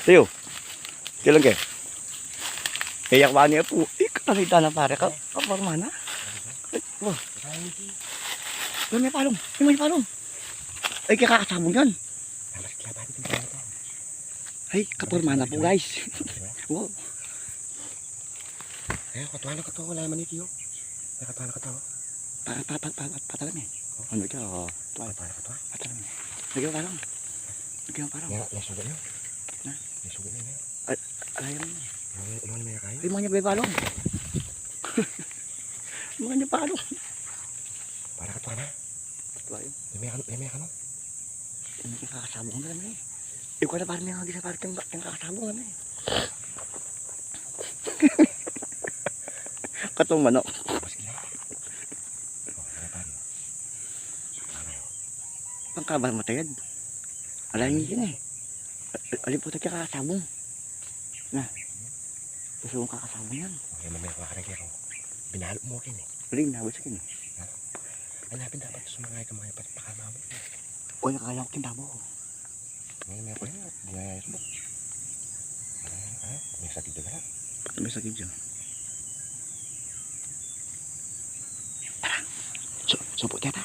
Tayo. Kailan kayo? Iyak ba niya po? Kakita na pare ka. Kaparmana. Oh. Doon may palong. May palong. Ay, kakasabong yan. Ay, kaparmana po guys. Wow. Eh, katuwa na katuwa. Wala naman ito yun. Eh, katuwa na katuwa. Patalam eh. Ano ka? Katuwa na katuwa. Patalam eh. Lagyan parang. Lagyan parang. Nasugat niyo? Na? Nasugat niyo na yun. Alayan mo. Ano na may kain? Ay, mga niya may palong. Mga niya palong. Para katuwa na. Katuwa yun. May kano? May kakasabong na naman eh. Ikaw na parang may mga gisa parang yung kakasabong naman eh. Katong manok. Pangkabar matayad. Alayin niyo yun eh. Alin po tayo kakasabong. Na. Gusto mong kakasabong yan. Okay, mamaya ko kakaragay ako. Binalo mo akin eh. Aling nabot sa akin eh. Hanapin dapat sa mga ito mga pakama mo. O nakakala ko kindabo ko. Ngayon may ako yun. Biyayayos mo. May sakit doon lahat. May sakit dyan. Supo tiyata.